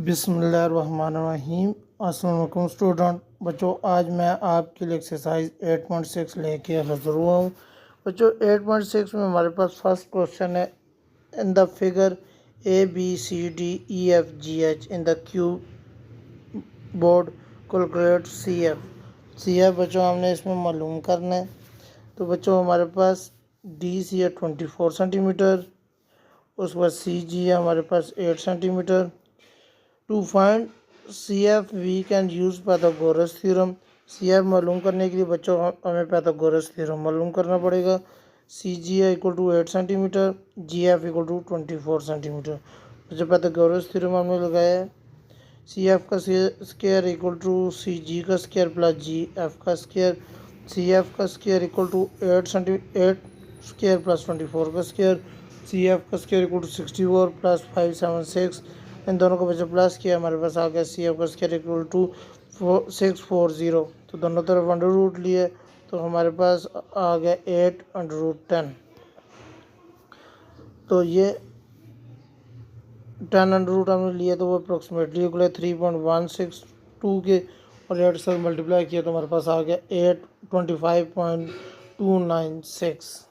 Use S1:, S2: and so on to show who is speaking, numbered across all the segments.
S1: बिस्मिल्लाहिर्रहमानिर्रहीम। अस्सलाम वालेकुम स्टूडेंट। बच्चों आज मैं आपके लिए एक्सरसाइज 8.6 लेके हाजिर हुआ हूँ। बच्चों 8.6 में हमारे पास फर्स्ट क्वेश्चन है, in the figure ABCDEFGH in the cube board calculate CF बच्चों हमने इसमें मालूम करना है। तो बच्चों हमारे पास DC है 24 सेंटीमीटर, उसके बाद CG है हमारे पास 8 centimetre. To find CF we can use Pythagoras theorem. CF मालूम करने के लिए बच्चों हमें पाइथागोरस थ्योरम मालूम करना पड़ेगा। CG है equal to 8 centimetre, GF equal to 24 centimetre. बच्चों पाइथागोरस थ्योरम हमने लगाया है, CF का स्क्वायर इक्वल टू CG का स्क्वायर प्लस GF का स्क्वायर। CF का square equal to 8 square plus 24 का स्क्वायर। CF का स्क्वायर इक्वल टू 64 प्लस 576। इन दोनों को बच्चे प्लस किया, हमारे पास आ गया CF का स्क्वायर इक्वल टू 640। तो दोनों तरफ अंडर रूट लिए तो हमारे पास आ गया 8 अंडर रूट 10। तो ये 10 अंडर रूट हमने लिए तो वो अप्रोक्सीमेटली इक्वल है 3.162 के, और 8 से मल्टीप्लाई किया तो हमारे पास आ गया 825.296।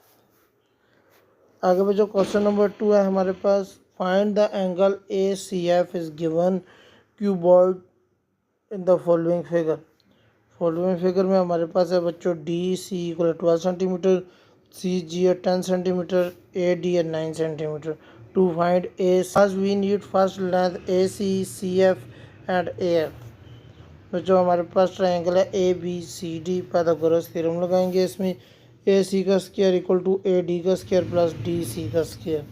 S1: आगे बच्चों क्वेश्चन नंबर 2 है हमारे पास, find the angle ACF is given cuboid in the following figure. Following figure में हमारे पास है बच्चों DC इक्वल 12 सेंटीमीटर, CG है 10 सेंटीमीटर, AD है 9 centimetre. To find AC we need first length AC, CF and AF। बच्चों हमारे पास ट्रायंगल है ABCD, पाइथागोरस थ्योरम लगाएंगे इसमें। AC का स्क्वायर इक्वल टू AD का स्क्वायर प्लस DC का स्क्वायर।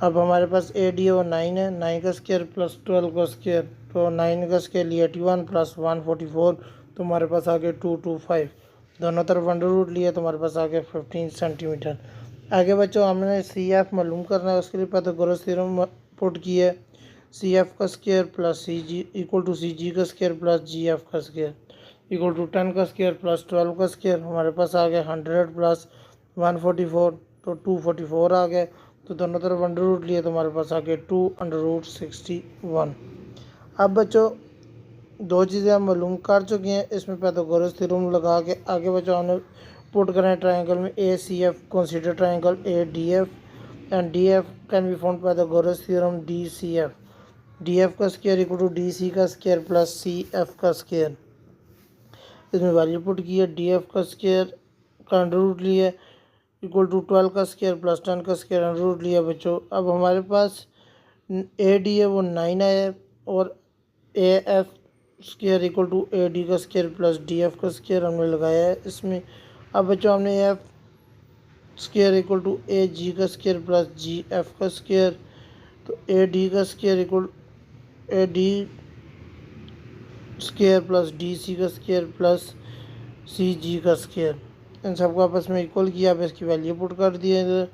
S1: अब हमारे पास AD है वो 9 है, 9 का स्क्वायर प्लस 12 का स्क्वायर, तो 9 का स्क्वायर लिया 81 प्लस 144, तो हमारे पास आ गया 225। दोनों तरफ अंडर रूट लिया तो हमारे पास आ गया 15 सेंटीमीटर। आगे बच्चों हमने CF मालूम करना है, उसके लिए पाइथागोरस थ्योरम पुट किया है। CF का square plus CG equal to CG का स्क्वायर प्लस GF का स्क्वायर इक्वल टू 10 का स्क्वायर प्लस 12 का स्क्वायर। हमारे पास आ गया 100 प्लस 144, तो 244 आ गया। तो दोनों तरफ अंडर रूट लिए तो हमारे पास आ गया 2 अंडर रूट 61। अब बच्चों दो चीज़ें हम मालूम कर चुके हैं, इसमें पाइथागोरस थ्योरम लगा के आगे बच्चों हमने पुट करें ट्रायंगल में ACF consider triangle ADF and DF can be found Pythagoras theorem DCF। DF का स्क्वायर इक्वल टू DC का स्क्वायर प्लस CF का स्क्वायर। इसमें वैल्यू पुट की है, DF का स्क्वायर का अंडर रूट लिया इक्वल टू 12 का स्क्वायर प्लस 10 का स्क्वायर अंडर रूट लिया बच्चों। अब हमारे पास AD है वो 9 है, और AF square equal to AD का स्क्वायर प्लस DF का स्क्वायर हमने लगाया है इसमें। अब बच्चों हमने AF square equal to AG का स्क्वायर प्लस GF का स्क्वायर, तो AD का square equal AD square plus DC का स्क्वायर प्लस CG का स्क्वायर, इन सबको आपस में इक्वल किया। अब इसकी वैल्यू पुट कर दिए।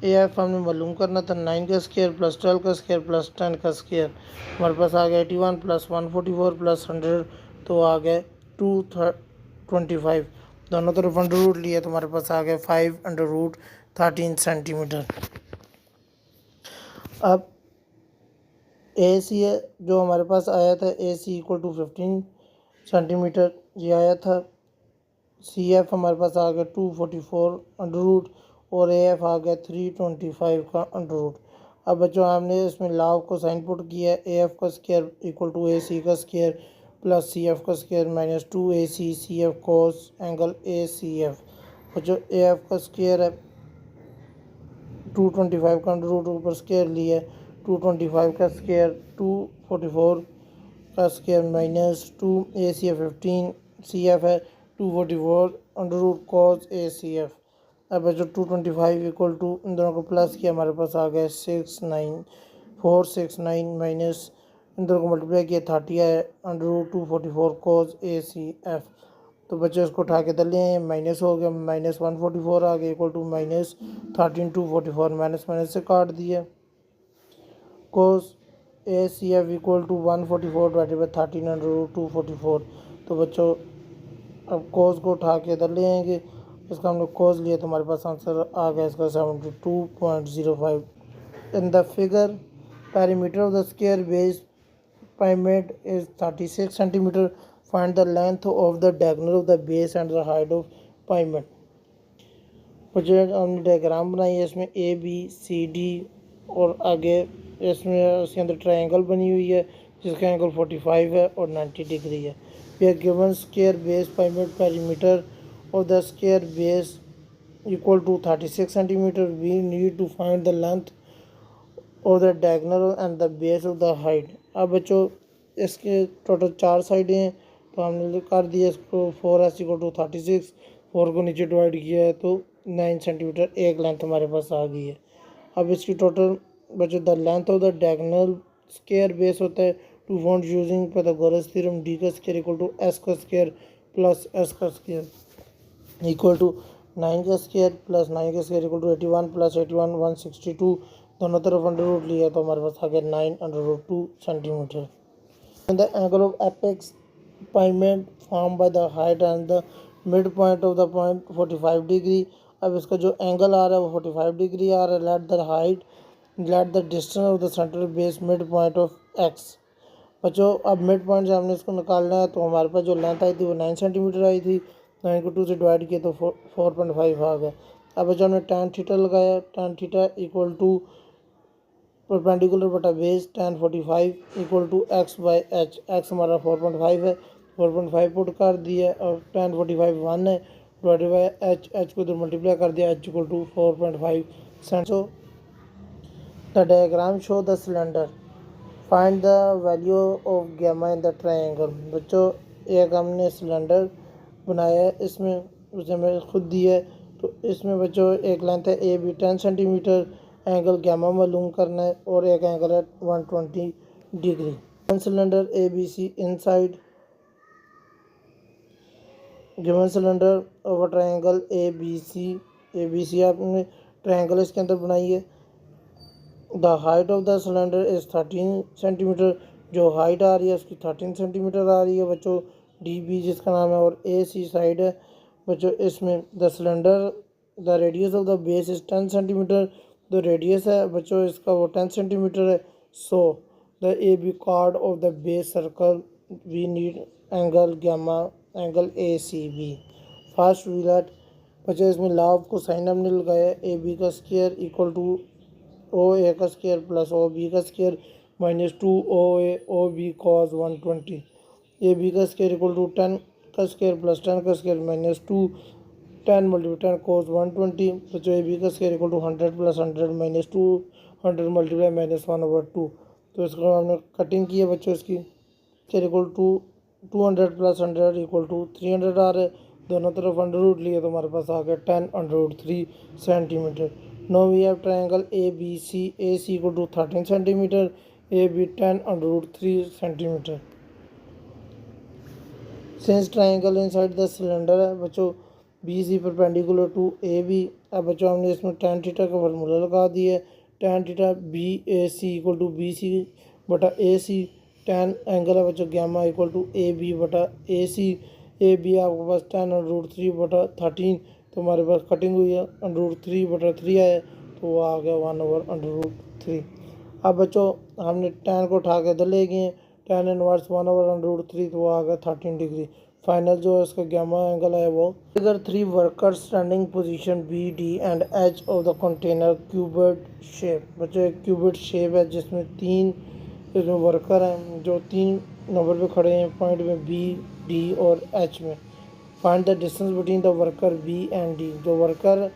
S1: AF हमने मालूम करना था 9 का स्क्वायर प्लस 12 का स्क्वायर प्लस 10 का स्क्वायर। हमारे पास आ गया 81 प्लस 144 प्लस 100, तो आ गया 225। दोनों तरफ अंडर रूट लिया तो हमारे पास आ गया 5 अंडर रूट 13 सेंटीमीटर। अब AC है जो हमारे पास आया था, AC इक्वल टू 15 सेंटीमीटर ये आया था। CF हमारे पास आ गया 244 अंडर रूट, और AF आ गया 325 का अंडर रूट। अब बच्चों हमने इसमें लाव को साइन पुट किया है, AF का स्क्वायर इक्वल टू AC का स्क्वायर प्लस CF का स्क्वायर माइनस 2AC CF कोस एंगल ACF। बच्चों AF का स्क्वायर है 225 का अंडर रूट ऊपर स्क्वायर लिया है, 225 का स्क्वायर 244 का स्क्वायर माइनस 2 AC है 15, CF है 244 अंडर रूट कॉस ACF। अब बच्चों 225 इक्वल टू इन दोनों को प्लस किया, हमारे पास आ गया 469 माइनस इन दोनों को मल्टीप्लाई किया 30 है अंडर रूट 244 कॉस ACF। तो बच्चों इसको उठा के दले माइनस हो गया, माइनस 144 आ गया equal to minus 13 244 minus minus से काट दिया। Cos ACF equal to 144 divided by 13 under root 244। तो बच्चों अब कोस को उठा के इधर ले आएंगे, इसका हमने कोस लिया तो हमारे पास आंसर आ गया इसका 72.05। In the figure perimeter of the square base pyramid is 36 centimeter. Find the length of the diagonal of the base and the height of pyramid. और जो हमने डायग्राम बनाई है इसमें ए बी सी डी और आगे इसमें इसके अंदर ट्रायंगल बनी हुई है जिसका एंगल 45 है और 90 डिग्री है. We are given square base pyramid perimeter of the square base equal to 36 centimeter. We need to find the length of the diagonal and the base of the height. अब बच्चों इसके total 4 साइडें हैं तो हमने कर दिया इसको 4s इक्वल टू 36. 4 को नीचे डिवाइड किया है तो 9 सेंटीमीटर एक लेंथ हमारे पास आ गई है. अब इसकी टोटल बच्चों the length of the diagonal square base होता है to found using Pythagoras theorem D का स्क्वायर इक्वल टू एस का स्क्वायर प्लस एस का स्क्वायर इक्वल टू 9 का स्क्वायर प्लस 9 का स्क्वायर इक्वल टू 81 प्लस 81 162. दोनों तरफ अंडर रूट लिया तो हमारे पास आ गया 9 under root 2 centimetre. The angle of apex pyramid formed by the height and the midpoint of the point 45 degree. अब इसका जो एंगल आ रहा है वो 45 डिग्री आ रहा है. Let the distance of the central base mid point of x. बच्चों अब मिड पॉइंट से हमने इसको निकालना है तो हमारे पास जो लेंथ आई थी वो 9 सेंटीमीटर आई थी. 9 को 2 से डिवाइड किया तो 4.5 आ गया. अब बच्चों हमने tan थीटा लगाया. tan theta equal to perpendicular बटा base tan 45 equal to x by h. X हमारा 4.5 है. 4.5 पुट कर दिया और tan 45 1 है डिवाइडेड बाई एच को इधर मल्टीप्लाई कर दिया. H equal to 4.5 cent. The diagram show the cylinder. Find the value of gamma in the triangle. बच्चों एक हमने सिलेंडर बनाया है इसमें उसे हमें खुद दिया है तो इसमें बच्चों एक लेंथ है A B 10 centimetre. Angle gamma मालूम करना है और एक एंगल है 120 degree. One cylinder A B C inside given cylinder of triangle A B C आपने ट्रायंगल इसके अंदर बनाई है. The height of the cylinder is 13 centimetre. जो हाइट आ रही है उसकी 13 सेंटीमीटर आ रही है बच्चों. डी बी जिसका नाम है और ए सी साइड है बच्चों. इसमें the cylinder the radius of the base is 10 centimetre. जो रेडियस है बच्चों इसका वो 10 सेंटीमीटर है. So the A B chord of the base circle we need angle gamma angle A C B. First we let बच्चों इसमें लाभ को साइन हमने लगाया. ए बी का square equal to O A का स्क्वायर प्लस ओ बी का square minus 2 O B cos 120. ए B का स्क्वायर इक्वल टू 10 का स्क्वायर प्लस 10 का स्क्वायर माइनस 2 10 मल्टीप्लाई 10 कॉस 120. बच्चों ए बी का स्क्वायर इक्वल टू 100 प्लस 100 minus 2 100 multiply minus 1/2. तो इसको हमने कटिंग की है बच्चों. इसकी square equal to 200 plus 100 equal to 300 आ रहा है. दोनों तरफ अंडर रूट लिए तो हमारे पास आ गया 10 under root 3 centimetre. Now we have triangle ABC. AC equal to 13 centimeter. AB 10 under root 3 centimeter. Since triangle inside the cylinder है बच्चों BC perpendicular to AB. अब बच्चों हमने इसमें tan थीटा का फार्मूला लगा दिया है. tan theta BAC equal to BC बटा AC. tan एंगल है बच्चों गैमा इक्वल टू AB बटा AC. AB आपके पास 10 अंडर रूट 3 बटा 13 तो हमारे पास कटिंग हुई है अंडर रूट 3 बटा 3 आया तो वो आ गया 1 अंडर रूट 3. अब बच्चों हमने tan को उठा के इधर ले गए. tan इनवर्स 1 अंडर रूट 3 तो वो आ गया 13 डिग्री. फाइनल जो है इसका गैमा एंगल है वो. Figure 3 worker standing position B D and H of the container cuboid shape. बच्चों एक क्यूबिड शेप है जिसमें 3 इसमें वर्कर हैं जो 3 नंबर पे खड़े हैं पॉइंट में बी डी और एच में. Find the distance between the worker B and D. जो वर्कर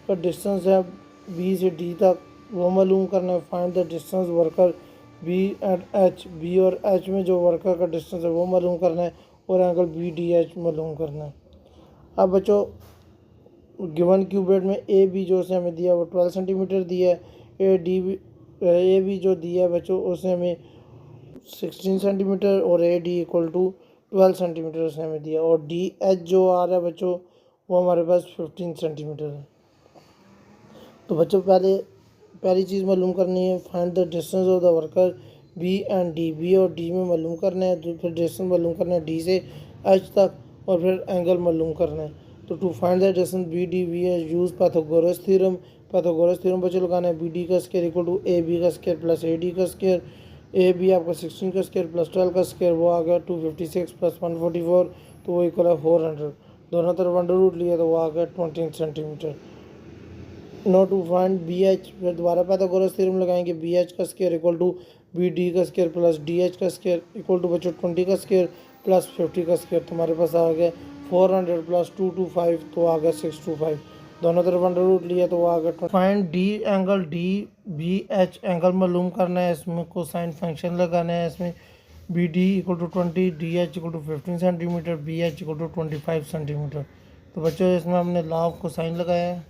S1: का डिस्टेंस है बी से डी तक वो मालूम करना है. Find the distance worker B and H. B और एच में जो वर्कर का डिस्टेंस है वो मालूम करना है और एंगल बी डी एच मालूम करना है. अब बच्चों गिवन क्यूबिड में ए बी जो उसने हमें दिया वो 12 सेंटीमीटर दिया है. ए बी जो दिया है बच्चों उसने हमें 16 सेंटीमीटर और A D equal to 12 centimetre उसने हमें दिया. और डी एच जो आ रहा है बच्चों वो हमारे पास 15 सेंटीमीटर है. तो बच्चों पहली चीज़ मालूम करनी है find the distance of the worker B and D. B और डी में मालूम करना है. तो फिर डिस्टेंस मालूम करना है डी से एच तक और फिर एंगल मालूम करना है. तो to find the distance B D we has use Pythagoras theorem. Pythagoras theorem बच्चों लगाना है. बी डी का square equal to A B का स्क्वायर प्लस ए डी का स्क्वायर ए बी आपका 16 का स्क्वायर प्लस 12 का स्क्वायर वो आ गया 256 प्लस 144 तो वो इक्वल है 400। दोनों तरफ अंडर रूट लिया तो वो आ गया 20 centimetre. No to find B H, फिर दोबारा पाइथागोरस थ्योरम लगाएंगे। बी एच का square equal to B D का स्क्वायर प्लस डी एच का स्क्वायर इक्वल टू बच्चों 20 का स्क्वायर प्लस 50 का स्क्वायर। तुम्हारे पास आ गया 400 प्लस 225 तो आ गया 625। दोनों तरफ अंडर रूट लिया तो वो आ गया। Find the angle D B H angle मालूम करना है, इसमें कोसाइन फंक्शन लगाना है। इसमें B D equal to 20, D H equal to 15 centimetre, B H equal to 25 centimetre. तो बच्चों इसमें हमने लॉ ऑफ कोसाइन लगाया है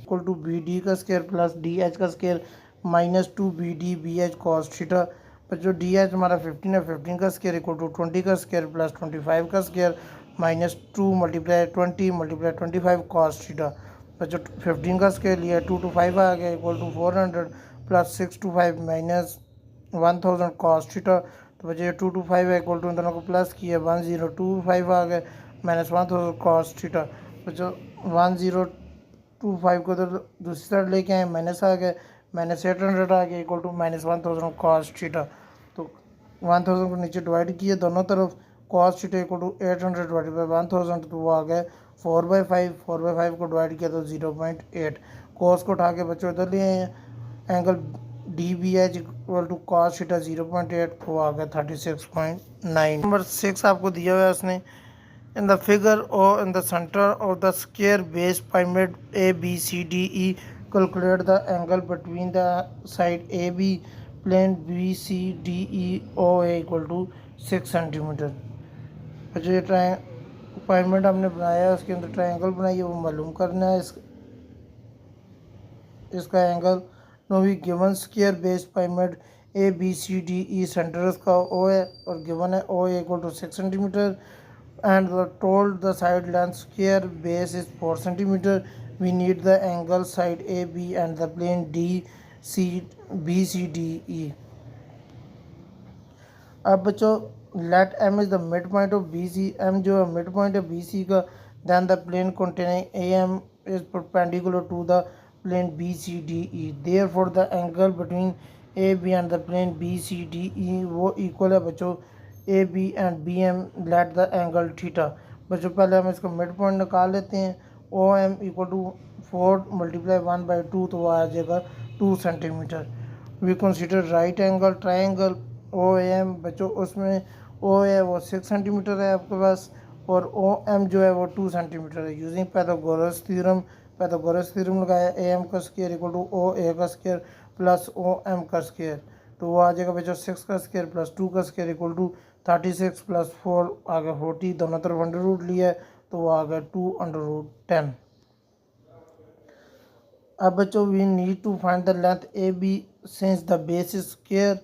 S1: इक्वल टू बी डी का स्क्वायर प्लस डी एच का square minus 2 BD BH cos theta. बच्चों D H हमारा 15 है, 15 का स्क्वायर इक्वल टू 20 का स्क्वायर प्लस 25 का square minus 2 multiply 20 multiply 25 cos theta. बच्चों 15 का स्क्वायर लिया 2 to 5 आ गया equal to 400 plus 6 to 5 minus 1000 cos theta. तो बच्चों 2 to 5 है इक्वल टू इन दोनों को प्लस किया 1025 आ गया माइनस 1000 कॉस थीटा। बच्चों 1025 को तो दूसरी साइड लेके आए माइनस आ गया माइनस 800 आ गया equal to minus 1000 cos theta. तो 1000 को नीचे डिवाइड किए दोनों तरफ cos theta equal to 800 divide by 1000 तो वो आ गया 4/5। 4/5 को डिवाइड किया तो 0.8। कॉस को उठा के बच्चों इधर लिए हैं angle D B H equal to cos theta 0.8 तो आ गया 36.9। नंबर 6 आपको दिया हुआ है उसने in the figure or in the center of the square base pyramid ABCDE calculate the angle between the side AB plane BCDE OA equal to 6 centimetre. जो ये pyramid हमने बनाया है उसके अंदर ट्रायंगल बनाइए वो मालूम करना है इसका angle. Now we given square base pyramid ABCDE centre इसका O है और गिवन है OA equal to 6 centimetre and told the side length square base is 4 centimeter. We need the angle side AB and the plane BCDE. अब बच्चों let M is the midpoint of BC, M जो है midpoint है BC का, then the plane containing AM is perpendicular to the plane BCDE. Therefore the angle between AB and the plane BCDE वो equal है बच्चों A B and B M let the angle theta. बच्चों पहले हम इसका mid point निकाल लेते हैं। O M equal to 4 multiply 1/2 तो वो आ जाएगा 2 centimetre. We consider right angle triangle O M. बच्चों उसमें ओ है वो 6 सेंटीमीटर है आपके पास और ओ एम जो है वो 2 सेंटीमीटर है। यूजिंग पाइथागोरस थ्योरम लगाया ए एम का square equal to O A का स्क्वायर प्लस ओ एम का स्क्वायर तो वो आ जाएगा बच्चों 6 का स्क्वायर प्लस 2 का स्क्वायर इक्वल टू 36 प्लस 4 आ गया 40। दोनों तरफ अंडर रूट लिया है तो वो आ गया 2/10। अब बच्चों we need to find the length A B since the base is square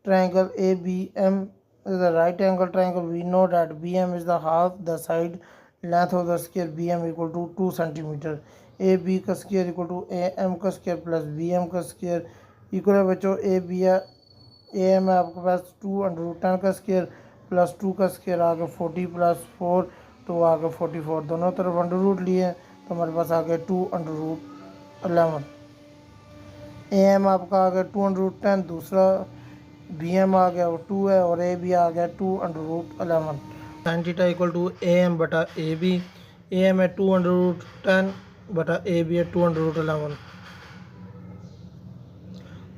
S1: triangle A B M is the right angle triangle. We know that B M is the half the side length of the square B M equal to 2 centimetre. A B का square equal to A M का square plus B M का square equal है बच्चों A B A M है आपके पास 2/10 का square plus 2 का square आ गया 40 प्लस 4 तो आ गया 44। दोनों तरफ अंडर रूट लिए तो हमारे पास आ गया 2/11। ए एम आपका आ गया 2/10, दूसरा बी एम आ गया वो 2 है और ए बी आ गया 2/11। Sine theta equal to A M बटा ए बी। ए एम है 2/10 बटा ए बी है 2/11।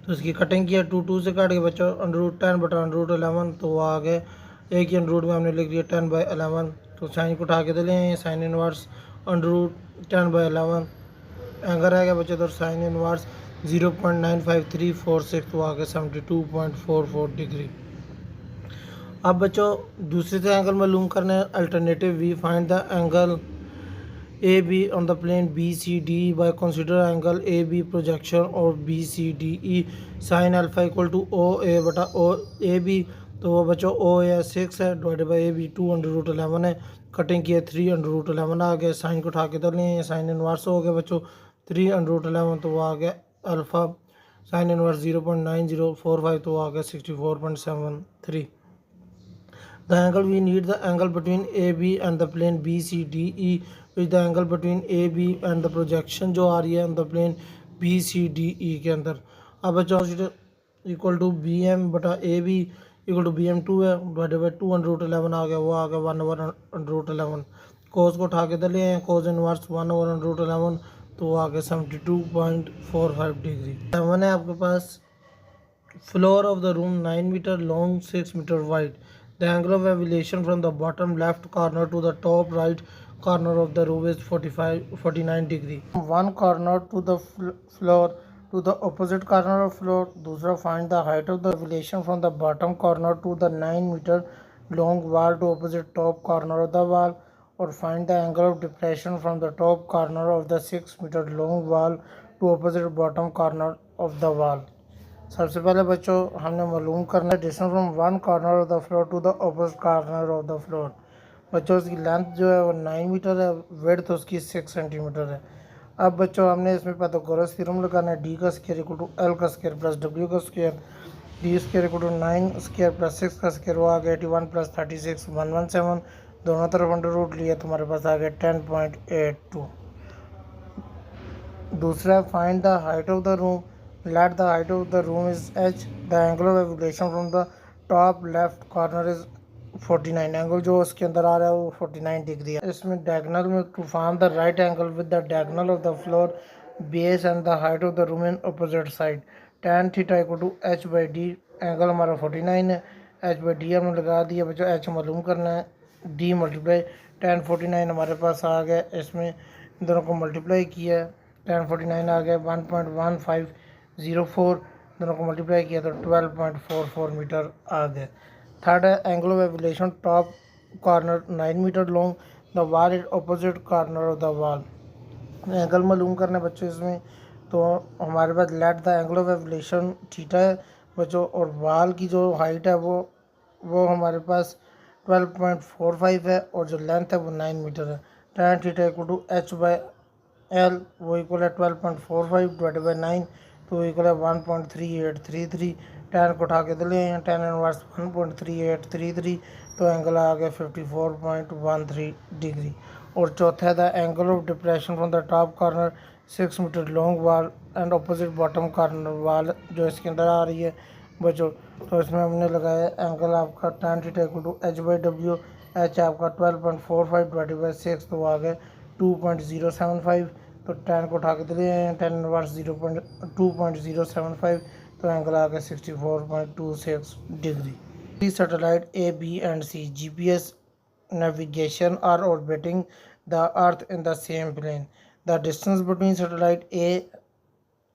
S1: तो इसकी कटिंग किया 2 से काट के बच्चों √10 बटा √11 तो वो आ गए एक ही √ में हमने लिख दिया 10/11। तो साइन को उठा के दे लें साइन इनवर्स √10/11 एंगल रहेगा बच्चों तो साइन इनवर्स 0.95346 तो आ गया 72.44 डिग्री। अब बच्चों दूसरे से एंगल मालूम करना है alternative we find the angle A B on the plane B C D by consider angle A B projection और B C D E sine alpha equal to O A बटा O A B. तो वो बच्चों ओ ए 6 है divided by A B 2/11 है। Cutting किया 3/11 आ गया। Sign को उठा के तो लें साइन इनवर्स हो गया बच्चों 3/11 तो वो आ गया अल्फ़ा साइन इनवर्स 0.9045 तो आ गया 64.73। The angle we need the angle between AB and the plane BCDE which the angle between AB and the projection जो आ रही है on the plane BCDE के अंदर। अब बच्चों इक्वल टू बी एम बटा A B equal to B M two है divided by 2/√11 आ गया, वो आ गया 1/√11। कोस को उठा के इधर ले आए, कोस इनवर्स 1/√11 तो वो आ गया 72.45 डिग्री। 7 है आपके पास floor of the room 9 meter long 6 meter wide. The angle of elevation from the bottom left corner to the top right corner of the room is 49 degree. One corner to the floor to the opposite corner of floor. दूसरा find the height of the elevation from the bottom corner to the 9 meter long wall to opposite top corner of the wall, or find the angle of depression from the top corner of the 6 meter long wall to opposite bottom corner of the wall. सबसे पहले बच्चों हमने मालूम करना है distance from one corner of the floor to the opposite corner of the floor. बच्चों उसकी length जो है वो 9 मीटर है, विड्थ उसकी 6 सेंटीमीटर है। अब बच्चों हमने इसमें पाइथागोरस थ्योरम लगाना है, डी का स्क्वायर इक्वल टू एल का स्क्वायर प्लस डब्ल्यू का square, D square equal to 9 square plus 6 का स्क्वायर, वो आ गया 81 प्लस 36 117, दोनों तरफ अंडर रूट लिया, तुम्हारे पास आ गया 10.82। दूसरा find the height of the room, let the height of the room is h, the angle of elevation from the top left corner is 49, angle जो उसके अंदर आ रहा है वो 49 डिग्री है। इसमें डायगोनल में to form the right angle with the diagonal of the floor base and the height of the room in opposite side, tan theta equal to h by D, angle हमारा 49 है, h by D हमने लगा दिया बच्चों, h मालूम करना है, d multiply tan 49 हमारे पास आ गया, इसमें दोनों को मल्टीप्लाई किया, tan 49 आ गया 1.1504, दोनों को मल्टीप्लाई किया तो 12.44 मीटर आ गया। थर्ड है angle of elevation top corner 9 metre long, the wall is opposite corner of the wall, angle मालूम करना है बच्चों इसमें, तो हमारे पास let the angle of elevation theta है बच्चों, और वॉल की जो हाइट है वो हमारे पास 12.45 है, और जो लेंथ है वो 9 मीटर है। tan theta equal to h by L, वो इक्वल है 12.45 डिवाइडेड बाई 9, तो इक्वल है 1.3833, tan को उठा के ले हैं, tan इनवर्स 1.3833, तो एंगल आ गया 54.13 डिग्री। और चौथा है the angle of depression from the top corner 6 metre long wall and opposite bottom corner wall जो इसके अंदर आ रही है बच्चों, तो इसमें हमने लगाया एंगल आपका tan theta equal to h by W, H आपका 12.45 डिवाइडेड बाई 6, तो आ गया 2.075, तो tan को उठा के दिले हैं, tan इनवर्स 2.075, तो एंगल आ गया 64.26 degree. Three satellite A B and C GPS navigation are orbiting the earth in the same plane. The distance between satellite A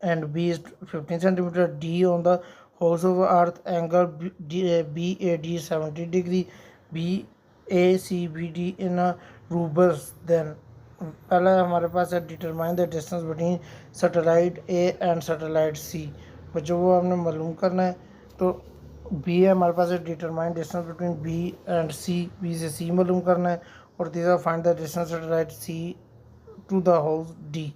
S1: and B is 15 centimeter, D on the house of earth, angle BAD 70 degree, BACBD in a rubus, then पहला हमारे पास है determine the distance between satellite A and satellite C, बच्चों वो हमने मालूम करना है, तो बी है हमारे पास है determine distance between B and C, B से सी मालूम करना है, और तीसरा find the distance satellite C to the house D.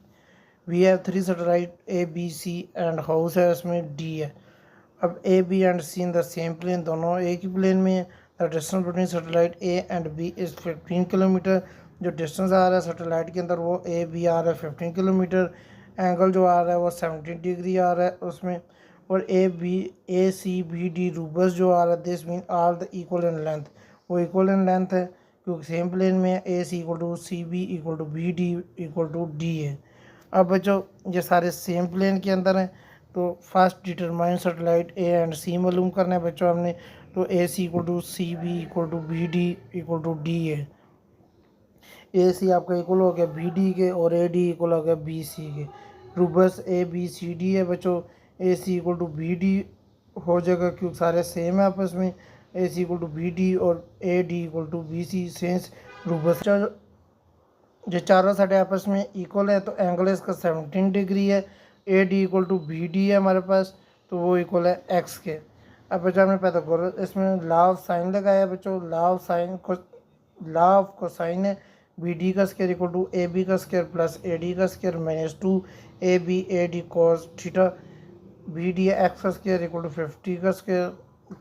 S1: We have three satellite A B C and house है इसमें डी है। अब A B and C in the same plane, दोनों एक ही प्लेन में है, the distance between satellite A and B is 15 kilometre, जो डिस्टेंस आ रहा है सैटेलाइट के अंदर वो ए बी आ रहा है 15 किलोमीटर, एंगल जो आ रहा है वो 70 डिग्री आ रहा है उसमें, और ए सी बी डी रूबस जो आ रहा है this mean are the equal in length, वो इक्वल इन लेंथ है क्योंकि सेम प्लेन में है, A C equal to C B equal to B D equal to D है। अब बच्चों ये सारे सेम प्लेन के अंदर हैं, तो first determine satellite A and C मालूम करना है बच्चों हमने, तो A C equal to C B equal to B D equal to D है। ए सी आपका इक्वल हो गया बी डी के, और ए डी इक्वल हो गया बी सी के, रूबस ए बी सी डी है बच्चों, A C equal to B D हो जाएगा क्योंकि सारे सेम है आपस में, A C equal to B D और A D equal to B C since rhombus जो चारों साइड आपस में इक्वल है, तो एंगल इसका 17 डिग्री है, A D equal to B D है हमारे पास, तो वो इक्वल है एक्स के। अब बच्चों हमने पाइथागोरस इसमें लॉ ऑफ साइन लगाया बच्चों, लॉ ऑफ कोसाइन है, बी डी का square equal to A B का स्क्वायर प्लस ए डी का square minus 2 A B A D cos theta, B D X का स्क्वायर इक्वल टू 50 का square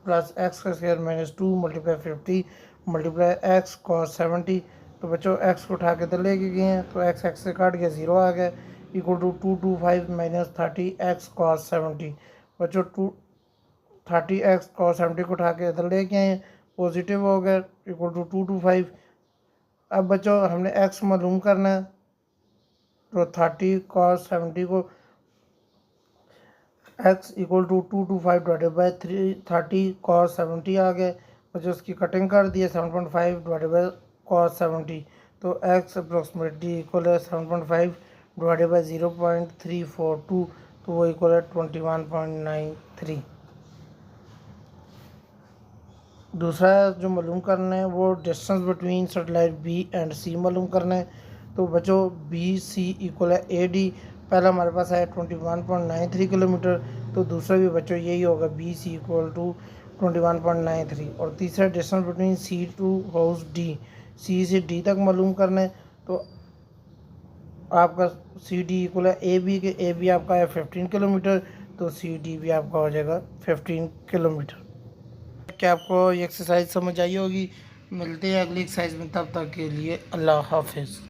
S1: plus X का square minus 2 multiply 50 multiply X cos 70, तो बच्चों x को उठा के इधर लेके गए हैं, तो एक्स एक्स से काट गया 0 आ गया equal to 225 minus 30 X cos 70, बच्चों 30x cos 70 को उठा के इधर लेके आए, पॉजिटिव हो गया इक्वल टू 225। अब बच्चों हमने x मालूम करना है, तो 30 cos 70 को x equal to 225 divided by 30 cos 70 आ गए। बच्चों उसकी कटिंग कर दिए 7.5 डिवाइडेड बाई cos 70, तो x अप्रोक्सीमेटली इक्वल है 7.5 डिवाइडेड बाई 0.342, तो वो इक्वल है 21.93। दूसरा जो मालूम करना है वो distance between satellite B and C मालूम करना है। तो बच्चों बी सी इक्वल है ए डी, पहला हमारे पास है 21.93 किलोमीटर, तो दूसरा भी बच्चों यही होगा बी सी इक्वल टू 21.93। और तीसरा distance between C to house D, C से डी तक मालूम करना है। तो आपका सी डी इक्वल है ए बी के, ए बी आपका है 15 किलोमीटर, तो सी डी भी आपका हो जाएगा 15 किलोमीटर। क्या आपको ये एक्सरसाइज समझ आई होगी। मिलते हैं अगली एक्सरसाइज में, तब तक के लिए अल्लाह हाफिज़।